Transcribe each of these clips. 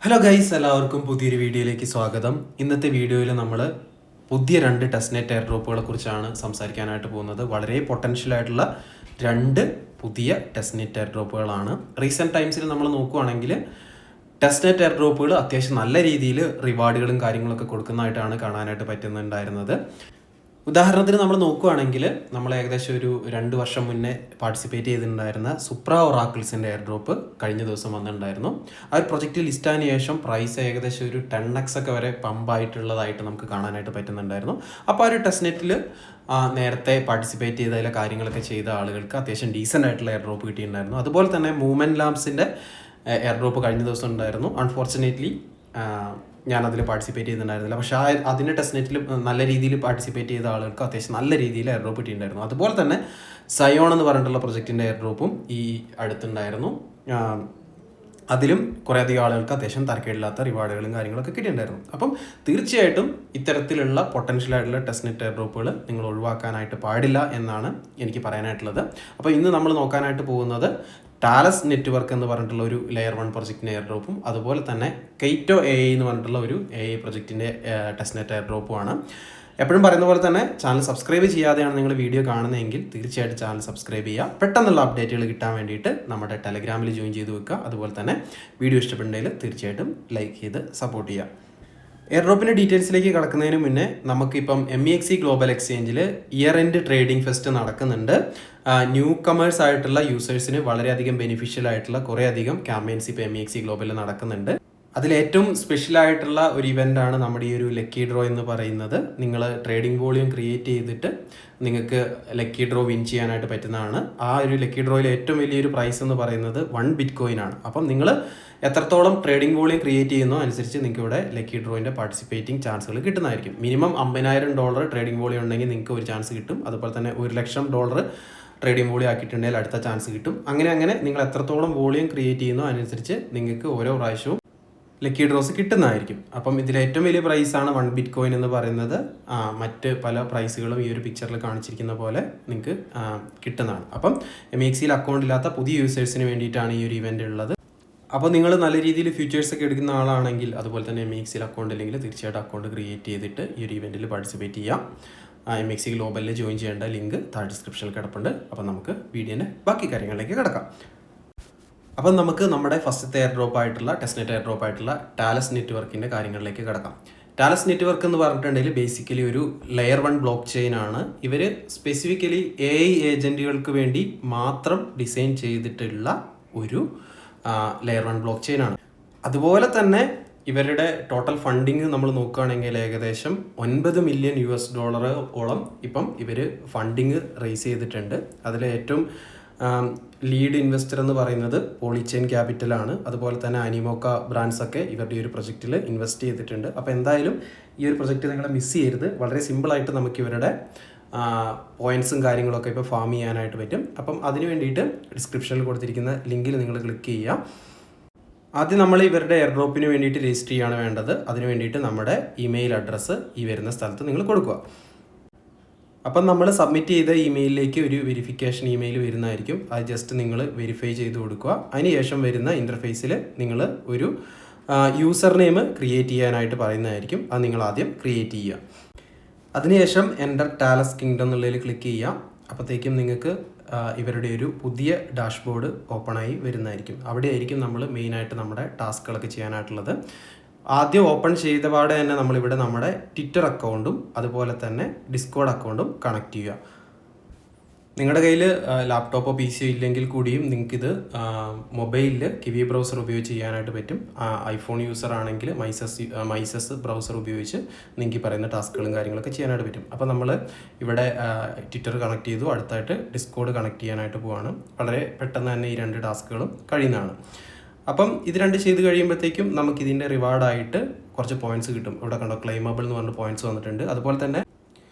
Hello guys, എല്ലാവർക്കും പുതിയൊരു വീഡിയോയിലേക്ക് സ്വാഗതം. ഇന്നത്തെ വീഡിയോയിൽ നമ്മൾ പുതിയ രണ്ട് ടെസ്റ്റ് നെറ്റ് എയർ ഡ്രോപ്പുകളെ കുറിച്ചാണ് സംസാരിക്കാനായിട്ട് പോകുന്നത്. വളരെ പൊട്ടൻഷ്യൽ ആയിട്ടുള്ള രണ്ട് പുതിയ ടെസ്റ്റ് നെറ്റ് എയർ ഡ്രോപ്പുകളാണ്. റീസെൻറ്റ് ടൈംസിൽ നമ്മൾ നോക്കുകയാണെങ്കിൽ ടെസ്റ്റ് നെറ്റ് എയർ ഡ്രോപ്പുകൾ അത്യാവശ്യം നല്ല രീതിയിൽ റിവാർഡുകളും കാര്യങ്ങളൊക്കെ കൊടുക്കുന്നതായിട്ടാണ് കാണാനായിട്ട് പറ്റുന്നുണ്ടായിരുന്നത്. ഉദാഹരണത്തിന് നമ്മൾ നോക്കുകയാണെങ്കിൽ നമ്മൾ ഏകദേശം ഒരു 2 വർഷം മുന്നേ പാർട്ടിസിപ്പേറ്റ് ചെയ്തിട്ടുണ്ടായിരുന്ന സുപ്ര ഒറാക്കിൾസിൻ്റെ എയർ ഡ്രോപ്പ് കഴിഞ്ഞ ദിവസം വന്നിട്ടുണ്ടായിരുന്നു. ആ ഒരു പ്രൊജക്റ്റ് ലിസ്റ്റാന് ശേഷം പ്രൈസ് ഏകദേശം ഒരു 10x ഒക്കെ വരെ പമ്പായിട്ടുള്ളതായിട്ട് നമുക്ക് കാണാനായിട്ട് പറ്റുന്നുണ്ടായിരുന്നു. അപ്പോൾ ആ ഒരു ടെസ്റ്റ് നെറ്റിൽ നേരത്തെ പാർട്ടിസിപ്പേറ്റ് ചെയ്തതിലെ കാര്യങ്ങളൊക്കെ ചെയ്ത ആളുകൾക്ക് അത്യാവശ്യം ഡീസൻ്റ് ആയിട്ടുള്ള എയർ ഡ്രോപ്പ് കിട്ടിയിട്ടുണ്ടായിരുന്നു. അതുപോലെ തന്നെ മൂവ്മെൻറ്റ് ലാബ്സിൻ്റെ എയർ ഡ്രോപ്പ് കഴിഞ്ഞ ദിവസം ഉണ്ടായിരുന്നു. അൺഫോർച്ചുനേറ്റ്ലി ഞാനതിൽ പാർട്ടിസിപ്പേറ്റ് ചെയ്തിട്ടുണ്ടായിരുന്നില്ല. പക്ഷേ അതിൻ്റെ ടെസ്റ്റ് നെറ്റിൽ നല്ല രീതിയിൽ പാർട്ടിസിപ്പേറ്റ് ചെയ്ത ആളുകൾക്ക് അത്യാവശ്യം നല്ല രീതിയിൽ എയർ ഡ്രോപ്പ് കിട്ടിയിട്ടുണ്ടായിരുന്നു. അതുപോലെ തന്നെ സയോൺ എന്ന് പറഞ്ഞിട്ടുള്ള പ്രൊജക്റ്റിൻ്റെ എയർ ഡ്രോപ്പും ഈ അടുത്തുണ്ടായിരുന്നു. അതിലും കുറേയധികം ആളുകൾക്ക് അത്യാവശ്യം തരക്കേടില്ലാത്ത റിവാർഡുകളും കാര്യങ്ങളൊക്കെ കിട്ടിയിട്ടുണ്ടായിരുന്നു. അപ്പം തീർച്ചയായിട്ടും ഇത്തരത്തിലുള്ള പൊട്ടൻഷ്യൽ ആയിട്ടുള്ള ടെസ്റ്റ് നെറ്റ് എയർ ഡ്രോപ്പുകൾ നിങ്ങൾ ഒഴിവാക്കാനായിട്ട് പാടില്ല എന്നാണ് എനിക്ക് പറയാനായിട്ടുള്ളത്. അപ്പോൾ ഇന്ന് നമ്മൾ നോക്കാനായിട്ട് പോകുന്നത് ടാലസ് നെറ്റ്വർക്ക് എന്ന് പറഞ്ഞിട്ടുള്ള ഒരു ലെയർ 1 പ്രൊജക്റ്റിൻ്റെ എയർ ഡ്രോപ്പും അതുപോലെ തന്നെ കെയ്റ്റോ AI എന്ന് പറഞ്ഞിട്ടുള്ള ഒരു AI പ്രൊജക്റ്റിൻ്റെ ടെസ്റ്റ് നെറ്റ് എയർ ഡ്രോപ്പുമാണ്. എപ്പോഴും പറയുന്ന പോലെ തന്നെ ചാനൽ സബ്സ്ക്രൈബ് ചെയ്യാതെയാണ് നിങ്ങൾ വീഡിയോ കാണുന്നതെങ്കിൽ തീർച്ചയായിട്ടും ചാനൽ സബ്സ്ക്രൈബ് ചെയ്യുക. പെട്ടെന്നുള്ള അപ്ഡേറ്റുകൾ കിട്ടാൻ വേണ്ടിയിട്ട് നമ്മുടെ ടെലഗ്രാമിൽ ജോയിൻ ചെയ്ത് വെക്കുക. അതുപോലെ തന്നെ വീഡിയോ ഇഷ്ടപ്പെടുന്നതിൽ തീർച്ചയായിട്ടും ലൈക്ക് ചെയ്ത് സപ്പോർട്ട് ചെയ്യുക. എയർ ഡ്രോപ്പിൻ്റെ ഡീറ്റെയിൽസിലേക്ക് കടക്കുന്നതിന് മുന്നേ നമുക്കിപ്പം MEXC ഗ്ലോബൽ എക്സ്ചേഞ്ചിൽ ഇയർ എൻഡ് ട്രേഡിംഗ് ഫെസ്റ്റ് നടക്കുന്നുണ്ട്. ന്യൂ കമേഴ്സ് ആയിട്ടുള്ള യൂസേഴ്സിന് വളരെയധികം ബെനിഫിഷ്യൽ ആയിട്ടുള്ള കുറേയധികം ക്യാമ്പയിൻസ് ഇപ്പോൾ MEXC ഗ്ലോബലിൽ നടക്കുന്നുണ്ട്. അതിലേറ്റവും സ്പെഷ്യലായിട്ടുള്ള ഒരു ഇവൻ്റാണ് നമ്മുടെ ഈ ഒരു ലക്കി ഡ്രോ എന്ന് പറയുന്നത്. നിങ്ങൾ ട്രേഡിംഗ് വോളിയം ക്രിയേറ്റ് ചെയ്തിട്ട് നിങ്ങൾക്ക് ലക്കി ഡ്രോ വിൻ ചെയ്യാനായിട്ട് പറ്റുന്നതാണ്. ആ ഒരു ലക്കി ഡ്രോയിൽ ഏറ്റവും വലിയൊരു പ്രൈസ് എന്ന് പറയുന്നത് 1 ബിറ്റ്കോയിൻ ആണ്. അപ്പം നിങ്ങൾ എത്രത്തോളം ട്രേഡിംഗ് വോളിയം ക്രിയേറ്റ് ചെയ്യുന്നോ അനുസരിച്ച് നിങ്ങൾക്ക് ഇവിടെ ലക്കി ഡ്രോയിൻ്റെ പാർട്ടിസിപ്പേറ്റിംഗ് ചാൻസുകൾ കിട്ടുന്നതായിരിക്കും. മിനിമം $50,000 ട്രേഡിംഗ് വോളിയം ഉണ്ടെങ്കിൽ നിങ്ങൾക്ക് ഒരു ചാൻസ് കിട്ടും. അതുപോലെ തന്നെ $1,00,000 ട്രേഡിംഗ് വോളിയം ആക്കിയിട്ടുണ്ടെങ്കിൽ അടുത്ത ചാൻസ് കിട്ടും. അങ്ങനെ നിങ്ങൾ എത്രത്തോളം വോളിയം ക്രിയേറ്റ് ചെയ്യുന്നോ അനുസരിച്ച് നിങ്ങൾക്ക് ഓരോ പ്രാവശ്യവും ലക്കി ഡ്രോസ് കിട്ടുന്നതായിരിക്കും. അപ്പം ഇതിൽ ഏറ്റവും വലിയ പ്രൈസാണ് 1 ബിറ്റ്കോയിൻ എന്ന് പറയുന്നത്. മറ്റ് പല പ്രൈസുകളും ഈ ഒരു പിക്ചറിൽ കാണിച്ചിരിക്കുന്ന പോലെ നിങ്ങൾക്ക് കിട്ടുന്നതാണ്. അപ്പം MEXCയിൽ അക്കൗണ്ട് ഇല്ലാത്ത പുതിയ യൂസേഴ്സിന് വേണ്ടിയിട്ടാണ് ഈ ഒരു ഇവൻ്റ് ഉള്ളത്. അപ്പോൾ നിങ്ങൾ നല്ല രീതിയിൽ ഫ്യൂച്ചേഴ്സ് ഒക്കെ എടുക്കുന്ന ആളാണെങ്കിൽ അതുപോലെ തന്നെ MEXCയിൽ അക്കൗണ്ട് ഇല്ലെങ്കിൽ തീർച്ചയായിട്ടും അക്കൗണ്ട് ക്രിയേറ്റ് ചെയ്തിട്ട് ഈ ഒരു ഇവൻറ്റിൽ പാർട്ടിസിപ്പേറ്റ് ചെയ്യാം. MEXC ഗ്ലോബലിൽ ജോയിൻ ചെയ്യേണ്ട ലിങ്ക് താഴെ ഡിസ്ക്രിപ്ഷനിൽ കിടപ്പുണ്ട്. അപ്പോൾ നമുക്ക് വീഡിയോൻ്റെ ബാക്കി കാര്യങ്ങളിലേക്ക് കിടക്കാം. അപ്പം നമുക്ക് നമ്മുടെ ഫസ്റ്റത്തെ എയർ ഡ്രോപ്പ് ആയിട്ടുള്ള ടെസ്റ്റ് നെറ്റ് എയർ ഡ്രോപ്പ് ആയിട്ടുള്ള ടാലസ് നെറ്റ്വർക്കിൻ്റെ കാര്യങ്ങളിലേക്ക് കിടക്കാം. ടാലസ് നെറ്റ്വർക്ക് എന്ന് പറഞ്ഞിട്ടുണ്ടെങ്കിൽ ബേസിക്കലി ഒരു ലെയർ 1 ബ്ലോക്ക് ചെയിൻ ആണ്. ഇവർ സ്പെസിഫിക്കലി AI ഏജൻറ്റുകൾക്ക് വേണ്ടി മാത്രം ഡിസൈൻ ചെയ്തിട്ടുള്ള ഒരു ലെയർ 1 ബ്ലോക്ക് ചെയിൻ ആണ്. അതുപോലെ തന്നെ ഇവരുടെ ടോട്ടൽ ഫണ്ടിങ് നമ്മൾ നോക്കുകയാണെങ്കിൽ ഏകദേശം $9 മില്യൺ ഓളം ഇപ്പം ഇവർ ഫണ്ടിങ് റേസ് ചെയ്തിട്ടുണ്ട്. അതിൽ ഏറ്റവും ലീഡ് ഇൻവെസ്റ്റർ എന്ന് പറയുന്നത് പോളിച്ചെയിൻ ക്യാപിറ്റലാണ്. അതുപോലെ തന്നെ അനിമോക്ക ബ്രാൻഡ്സ് ഒക്കെ ഇവരുടെ ഈ ഒരു പ്രൊജക്റ്റിൽ ഇൻവെസ്റ്റ് ചെയ്തിട്ടുണ്ട്. അപ്പോൾ എന്തായാലും ഈ ഒരു പ്രൊജക്റ്റ് നിങ്ങൾ മിസ് ചെയ്യരുത്. വളരെ സിമ്പിളായിട്ട് നമുക്ക് ഇവരുടെ പോയിൻറ്റ്സും കാര്യങ്ങളൊക്കെ ഇപ്പോൾ ഫാം ചെയ്യാനായിട്ട് പറ്റും. അപ്പം അതിന് വേണ്ടിയിട്ട് ഡിസ്ക്രിപ്ഷനിൽ കൊടുത്തിരിക്കുന്ന ലിങ്കിൽ നിങ്ങൾ ക്ലിക്ക് ചെയ്യുക. ആദ്യം നമ്മൾ ഇവരുടെ എയർ ഡ്രോപ്പിന് വേണ്ടിയിട്ട് രജിസ്റ്റർ ചെയ്യാണ് വേണ്ടത്. അതിന് വേണ്ടിയിട്ട് നമ്മുടെ ഇമെയിൽ അഡ്രസ്സ് ഈ വരുന്ന സ്ഥലത്ത് നിങ്ങൾ കൊടുക്കുക. അപ്പം നമ്മൾ സബ്മിറ്റ് ചെയ്ത ഇമെയിലിലേക്ക് ഒരു വെരിഫിക്കേഷൻ ഇമെയിൽ വരുന്നതായിരിക്കും. അത് ജസ്റ്റ് നിങ്ങൾ വെരിഫൈ ചെയ്ത് കൊടുക്കുക. അതിനുശേഷം വരുന്ന ഇൻ്റർഫേസിൽ നിങ്ങൾ ഒരു യൂസർ നെയിം ക്രിയേറ്റ് ചെയ്യാനായിട്ട് പറയുന്നതായിരിക്കും. അത് നിങ്ങൾ ആദ്യം ക്രിയേറ്റ് ചെയ്യുക. അതിനുശേഷം എൻ്റർ ടാലസ് കിങ്ഡം എന്നുള്ളതിൽ ക്ലിക്ക് ചെയ്യുക. അപ്പോഴത്തേക്കും നിങ്ങൾക്ക് ഇവരുടെ ഒരു പുതിയ ഡാഷ്ബോർഡ് ഓപ്പണായി വരുന്നതായിരിക്കും. അവിടെ ആയിരിക്കും നമ്മൾ മെയിനായിട്ട് നമ്മുടെ ടാസ്കുകളൊക്കെ ചെയ്യാനായിട്ടുള്ളത്. ആദ്യം ഓപ്പൺ ചെയ്തപാടെ തന്നെ നമ്മളിവിടെ നമ്മുടെ ട്വിറ്റർ അക്കൗണ്ടും അതുപോലെ തന്നെ ഡിസ്കോഡ് അക്കൗണ്ടും കണക്ട് ചെയ്യുക. നിങ്ങളുടെ കയ്യിൽ ലാപ്ടോപ്പോ PC ഇല്ലെങ്കിൽ കൂടിയും നിങ്ങൾക്കിത് മൊബൈലിൽ കിവി ബ്രൗസർ ഉപയോഗിച്ച് ചെയ്യാനായിട്ട് പറ്റും. ഐഫോൺ യൂസർ ആണെങ്കിൽ മൈസസ് ബ്രൗസർ ഉപയോഗിച്ച് നിങ്ങൾക്ക് പറയുന്ന ടാസ്കുകളും കാര്യങ്ങളൊക്കെ ചെയ്യാനായിട്ട് പറ്റും. അപ്പോൾ നമ്മൾ ഇവിടെ ട്വിറ്റർ കണക്ട് ചെയ്തു. അടുത്തായിട്ട് ഡിസ്കോഡ് കണക്ട് ചെയ്യാനായിട്ട് പോവാണ്. വളരെ പെട്ടെന്ന് തന്നെ ഈ 2 ടാസ്കുകളും കഴിയുന്നതാണ്. അപ്പം ഇത് 2 ചെയ്ത് കഴിയുമ്പോഴത്തേക്കും നമുക്കിതിൻ്റെ റിവാർഡായിട്ട് കുറച്ച് പോയിൻറ്റ്സ് കിട്ടും. ഇവിടെ കണ്ടോ ക്ലെയിമബിൾ എന്ന് പറഞ്ഞ പോയിൻറ്റ്സ് വന്നിട്ടുണ്ട്. അതുപോലെ തന്നെ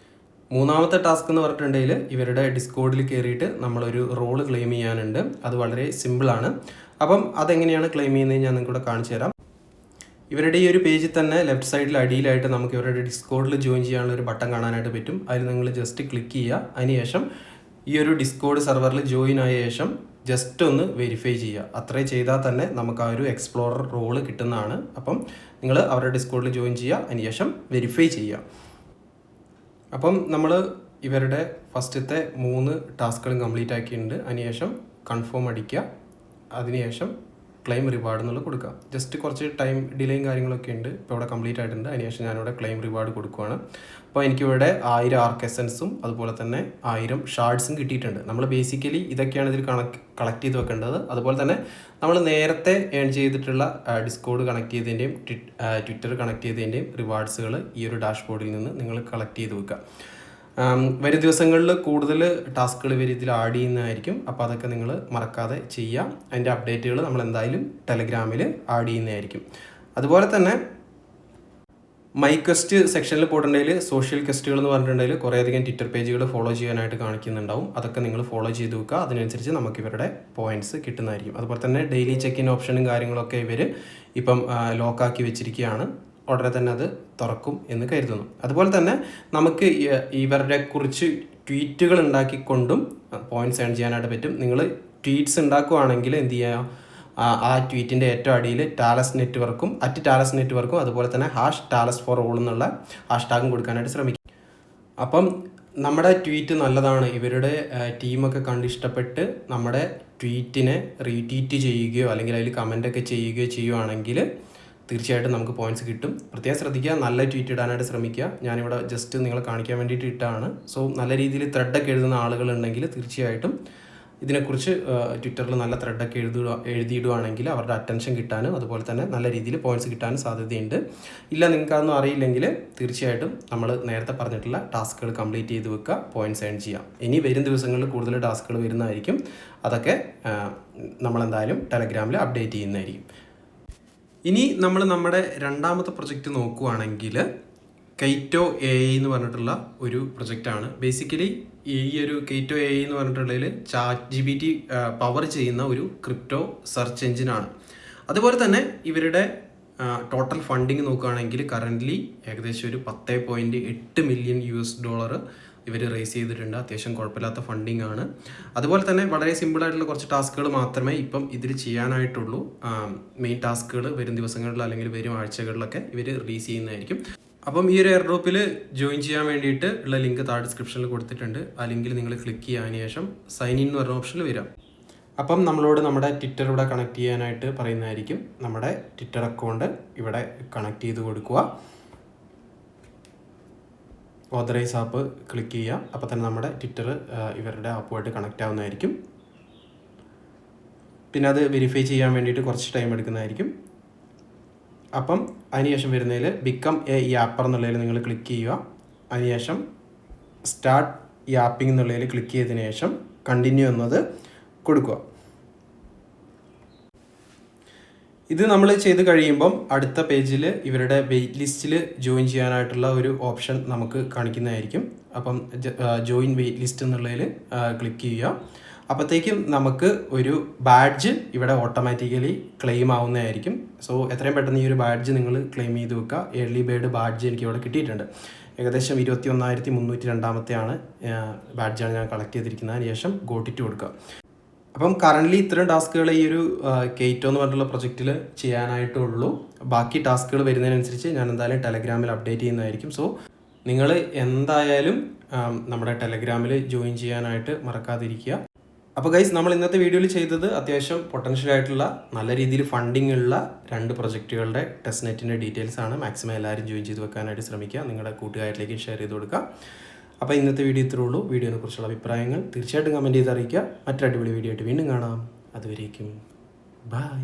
മൂന്നാമത്തെ ടാസ്ക് എന്ന് പറഞ്ഞിട്ടുണ്ടെങ്കിൽ ഇവരുടെ ഡിസ്കോഡിൽ കയറിയിട്ട് നമ്മളൊരു റോള് ക്ലെയിം ചെയ്യാനുണ്ട്. അത് വളരെ സിമ്പിളാണ്. അപ്പം അതെങ്ങനെയാണ് ക്ലെയിം ചെയ്യുന്നത് ഞാൻ നിങ്ങൾക്കൂടെ കാണിച്ചു തരാം. ഇവരുടെ ഈ ഒരു പേജിൽ തന്നെ ലെഫ്റ്റ് സൈഡിൽ അടിയിലായിട്ട് നമുക്ക് ഇവരുടെ ഡിസ്കോഡിൽ ജോയിൻ ചെയ്യാനുള്ള ഒരു ബട്ടൺ കാണാനായിട്ട് പറ്റും. അതിൽ നിങ്ങൾ ജസ്റ്റ് ക്ലിക്ക് ചെയ്യുക. അതിനുശേഷം ഈ ഒരു ഡിസ്കോഡ് സെർവറിൽ ജോയിൻ ആയ ശേഷം ജസ്റ്റ് ഒന്ന് വെരിഫൈ ചെയ്യുക. അത്രയും ചെയ്താൽ തന്നെ നമുക്ക് ആ ഒരു എക്സ്പ്ലോറർ റോള് കിട്ടുന്നതാണ്. അപ്പം നിങ്ങൾ അവരുടെ ഡിസ്കോഡിൽ ജോയിൻ ചെയ്യുക, അതിനുശേഷം വെരിഫൈ ചെയ്യുക. അപ്പം നമ്മൾ ഇവരുടെ ഫസ്റ്റത്തെ 3 ടാസ്കുകളും കംപ്ലീറ്റ് ആക്കിയിട്ടുണ്ട്. അതിനുശേഷം കൺഫേം അടിക്കുക, അതിനുശേഷം ക്ലെയിം റിവാർഡ് എന്നുള്ളത് കൊടുക്കുക. ജസ്റ്റ് കുറച്ച് ടൈം ഡിലേയും കാര്യങ്ങളൊക്കെ ഉണ്ട്. ഇപ്പോൾ ഇവിടെ കംപ്ലീറ്റ് ആയിട്ടുണ്ട്. അതിനുശേഷം ഞാനിവിടെ ക്ലെയിം റിവാർഡ് കൊടുക്കുകയാണ്. അപ്പോൾ എനിക്കിവിടെ 1000 ആർക്ക് എസൻസും അതുപോലെ തന്നെ 1000 ഷാർഡ്സും കിട്ടിയിട്ടുണ്ട്. നമ്മൾ ബേസിക്കലി ഇതൊക്കെയാണ് ഇതിൽ കളക്ട് ചെയ്ത് വെക്കേണ്ടത്. അതുപോലെ തന്നെ നമ്മൾ നേരത്തെ ഏൺ ചെയ്തിട്ടുള്ള ഡിസ്കോഡ് കണക്ട് ചെയ്തതിൻ്റെയും ട്വിറ്റർ കണക്ട് ചെയ്തതിൻ്റെയും റിവാർഡ്സുകൾ ഈ ഒരു ഡാഷ്ബോർഡിൽ നിന്ന് നിങ്ങൾ കളക്ട് ചെയ്ത് വെക്കുക. വരും ദിവസങ്ങളിൽ കൂടുതൽ ടാസ്കുകൾ ഇവർ ഇതിൽ ആഡ് ചെയ്യുന്നതായിരിക്കും. അപ്പോൾ അതൊക്കെ നിങ്ങൾ മറക്കാതെ ചെയ്യുക. അതിൻ്റെ അപ്ഡേറ്റുകൾ നമ്മൾ എന്തായാലും ടെലഗ്രാമിൽ ആഡ് ചെയ്യുന്നതായിരിക്കും. അതുപോലെ തന്നെ മൈ ക്വസ്റ്റ് സെക്ഷനിൽ പോയിട്ടുണ്ടെങ്കിൽ സോഷ്യൽ ക്വസ്റ്റുകൾ എന്ന് പറഞ്ഞിട്ടുണ്ടെങ്കിൽ കുറേയധികം ട്വിറ്റർ പേജുകൾ ഫോളോ ചെയ്യാനായിട്ട് കാണിക്കുന്നുണ്ടാവും. അതൊക്കെ നിങ്ങൾ ഫോളോ ചെയ്ത് വെക്കുക. അതിനനുസരിച്ച് നമുക്ക് ഇവരുടെ പോയിന്റ്സ് കിട്ടുന്നതായിരിക്കും. അതുപോലെ തന്നെ ഡെയിലി ചെക്ക് ഇൻ ഓപ്ഷനും കാര്യങ്ങളൊക്കെ ഇവർ ഇപ്പം ലോക്കാക്കി വെച്ചിരിക്കുകയാണ്. ഉടനെ തന്നെ അത് തുറക്കും എന്ന് കരുതുന്നു. അതുപോലെ തന്നെ നമുക്ക് ഇവരുടെ കുറിച്ച് ട്വീറ്റുകൾ ഉണ്ടാക്കിക്കൊണ്ടും പോയിന്റ്സ് ഏൺ ചെയ്യാനായിട്ട് പറ്റും. നിങ്ങൾ ട്വീറ്റ്സ് ഉണ്ടാക്കുകയാണെങ്കിൽ എന്ത് ചെയ്യുക, ആ ട്വീറ്റിൻ്റെ ഏറ്റവും അടിയിൽ ടാലസ് നെറ്റ്വർക്കും @ടാലസ് നെറ്റ്വർക്കും അതുപോലെ തന്നെ #TalasForAll എന്നുള്ള ഹാഷ്ടാഗും കൊടുക്കാനായിട്ട് ശ്രമിക്കും. അപ്പം നമ്മുടെ ട്വീറ്റ് നല്ലതാണ്, ഇവരുടെ ടീമൊക്കെ കണ്ട് ഇഷ്ടപ്പെട്ട് നമ്മുടെ ട്വീറ്റിനെ റീട്വീറ്റ് ചെയ്യുകയോ അല്ലെങ്കിൽ അതിൽ കമൻ്റൊക്കെ ചെയ്യുകയോ ചെയ്യുകയാണെങ്കിൽ തീർച്ചയായിട്ടും നമുക്ക് പോയിന്റ്സ് കിട്ടും. പ്രത്യേകം ശ്രദ്ധിക്കുക, നല്ല ട്വീറ്റ് ഇടാനായിട്ട് ശ്രമിക്കുക. ഞാനിവിടെ ജസ്റ്റ് നിങ്ങളെ കാണിക്കാൻ വേണ്ടിയിട്ട് ഇട്ടാണ്. സോ നല്ല രീതിയിൽ ത്രെഡൊക്കെ എഴുതുന്ന ആളുകളുണ്ടെങ്കിൽ തീർച്ചയായിട്ടും ഇതിനെക്കുറിച്ച് ട്വിറ്ററിൽ നല്ല ത്രെഡൊക്കെ എഴുതിയിടുകയാണെങ്കിൽ അവരുടെ അറ്റൻഷൻ കിട്ടാനും അതുപോലെ തന്നെ നല്ല രീതിയിൽ പോയിന്റ്സ് കിട്ടാനും സാധ്യതയുണ്ട്. ഇല്ല, നിങ്ങൾക്കതൊന്നും അറിയില്ലെങ്കിൽ തീർച്ചയായിട്ടും നമ്മൾ നേരത്തെ പറഞ്ഞിട്ടുള്ള ടാസ്കുകൾ കംപ്ലീറ്റ് ചെയ്ത് വെക്കുക, പോയിന്റ്സ് ഏൺ ചെയ്യാം. ഇനി വരും ദിവസങ്ങളിൽ കൂടുതൽ ടാസ്കുകൾ വരുന്നതായിരിക്കും. അതൊക്കെ നമ്മളെന്തായാലും ടെലഗ്രാമിൽ അപ്ഡേറ്റ് ചെയ്യുന്നതായിരിക്കും. ഇനി നമ്മൾ നമ്മുടെ രണ്ടാമത്തെ പ്രൊജക്റ്റ് നോക്കുകയാണെങ്കിൽ കൈറ്റോ AI എന്ന് പറഞ്ഞിട്ടുള്ള ഒരു പ്രൊജക്റ്റാണ്. ബേസിക്കലി ഈ ഒരു കൈറ്റോ AI എന്ന് പറഞ്ഞിട്ടുള്ളതിൽ ChatGPT പവർ ചെയ്യുന്ന ഒരു ക്രിപ്റ്റോ സെർച്ച് എഞ്ചിനാണ്. അതുപോലെ തന്നെ ഇവരുടെ ടോട്ടൽ ഫണ്ടിങ് നോക്കുകയാണെങ്കിൽ കറൻ്റ്ലി ഏകദേശം ഒരു $10.8 മില്യൺ ഇവർ റേസ് ചെയ്തിട്ടുണ്ട്. അത്യാവശ്യം കുഴപ്പമില്ലാത്ത ഫണ്ടിങ് ആണ്. അതുപോലെ തന്നെ വളരെ സിമ്പിളായിട്ടുള്ള കുറച്ച് ടാസ്കുകൾ മാത്രമേ ഇപ്പം ഇതിൽ ചെയ്യാനായിട്ടുള്ളൂ. മെയിൻ ടാസ്കുകൾ വരും ദിവസങ്ങളിൽ അല്ലെങ്കിൽ വരും ആഴ്ചകളിലൊക്കെ ഇവർ റിലീസ് ചെയ്യുന്നതായിരിക്കും. അപ്പം ഈ ഒരു എയർ ഡ്രോപ്പിൽ ജോയിൻ ചെയ്യാൻ വേണ്ടിയിട്ട് ഉള്ള ലിങ്ക് താഴെ ഡിസ്ക്രിപ്ഷനിൽ കൊടുത്തിട്ടുണ്ട്. ആ ലിങ്കിൽ നിങ്ങൾ ക്ലിക്ക് ചെയ്യാൻ ശേഷം സൈൻ ഇൻ എന്ന് പറഞ്ഞ ഓപ്ഷനിൽ വരാം. അപ്പം നമ്മളോട് നമ്മുടെ ട്വിറ്റർ ഇവിടെ കണക്ട് ചെയ്യാനായിട്ട് പറയുന്നതായിരിക്കും. നമ്മുടെ ട്വിറ്റർ അക്കൗണ്ട് ഇവിടെ കണക്ട് ചെയ്ത് കൊടുക്കുക. ഓതറൈസ് ആപ്പ് ക്ലിക്ക് ചെയ്യുക. അപ്പോൾ തന്നെ നമ്മുടെ ട്വിറ്റർ ഇവരുടെ ആപ്പുമായിട്ട് കണക്റ്റ് ആവുന്നതായിരിക്കും. പിന്നെ അത് വെരിഫൈ ചെയ്യാൻ വേണ്ടിയിട്ട് കുറച്ച് ടൈം എടുക്കുന്നതായിരിക്കും. അപ്പം അതിനുശേഷം വരുന്നതിൽ ബിക്കം എ യാപ്പർ എന്നുള്ളതിൽ നിങ്ങൾ ക്ലിക്ക് ചെയ്യുക. അതിനുശേഷം സ്റ്റാർട്ട് യാപ്പിംഗ് എന്നുള്ളതിൽ ക്ലിക്ക് ചെയ്തതിന് ശേഷം കണ്ടിന്യൂ എന്നത് കൊടുക്കുക. ഇത് നമ്മൾ ചെയ്ത് കഴിയുമ്പം അടുത്ത പേജിൽ ഇവരുടെ വെയിറ്റ് ലിസ്റ്റിൽ ജോയിൻ ചെയ്യാനായിട്ടുള്ള ഒരു ഓപ്ഷൻ നമുക്ക് കാണിക്കുന്നതായിരിക്കും. അപ്പം ജോയിൻ വെയിറ്റ് ലിസ്റ്റ് എന്നുള്ളതിൽ ക്ലിക്ക് ചെയ്യുക. അപ്പോഴത്തേക്കും നമുക്ക് ഒരു ബാഡ്ജ് ഇവിടെ ഓട്ടോമാറ്റിക്കലി ക്ലെയിം ആവുന്നതായിരിക്കും. സോ എത്രയും പെട്ടെന്ന് ഈ ഒരു ബാഡ്ജ് നിങ്ങൾ ക്ലെയിം ചെയ്ത് വെക്കുക. ഏർലി ബേർഡ് ബാഡ്ജ് എനിക്ക് ഇവിടെ കിട്ടിയിട്ടുണ്ട്. ഏകദേശം 21,302 ബാഡ്ജാണ് ഞാൻ കളക്ട് ചെയ്തിരിക്കുന്നത്. അതിനുശേഷം ഗോട്ടിട്ട് കൊടുക്കുക. അപ്പം കറൻ്റ്ലി ഇത്രയും ടാസ്കുകൾ ഈ ഒരു കെയ്റ്റോ എന്ന് പറഞ്ഞിട്ടുള്ള പ്രൊജക്റ്റിൽ ചെയ്യാനായിട്ടുള്ളൂ. ബാക്കി ടാസ്കുകൾ വരുന്നതിനനുസരിച്ച് ഞാൻ എന്തായാലും ടെലഗ്രാമിൽ അപ്ഡേറ്റ് ചെയ്യുന്നതായിരിക്കും. സോ നിങ്ങൾ എന്തായാലും നമ്മുടെ ടെലഗ്രാമിൽ ജോയിൻ ചെയ്യാനായിട്ട് മറക്കാതിരിക്കുക. അപ്പോൾ ഗൈസ്, നമ്മൾ ഇന്നത്തെ വീഡിയോയിൽ ചെയ്തത് അത്യാവശ്യം പൊട്ടൻഷ്യൽ ആയിട്ടുള്ള നല്ല രീതിയിൽ ഫണ്ടിങ് ഉള്ള 2 പ്രൊജക്റ്റുകളുടെ ടെസ്റ്റ് നെറ്റിൻ്റെ ഡീറ്റെയിൽസ് ആണ്. മാക്സിമം എല്ലാവരും ജോയിൻ ചെയ്ത് വെക്കാനായിട്ട് ശ്രമിക്കുക. നിങ്ങളുടെ കൂട്ടുകാരിലേക്ക് ഷെയർ ചെയ്ത് കൊടുക്കുക. അപ്പോൾ ഇന്നത്തെ വീഡിയോ ഇത്രേ ഉള്ളൂ. വീഡിയോനെ കുറിച്ചുള്ള അഭിപ്രായങ്ങൾ തീർച്ചയായിട്ടും കമൻറ്റ് ചെയ്ത് അറിയിക്കുക. മറ്റൊരു അടിപൊളി വീഡിയോ ആയിട്ട് വീണ്ടും കാണാം. അതുവരേക്കും ബൈ.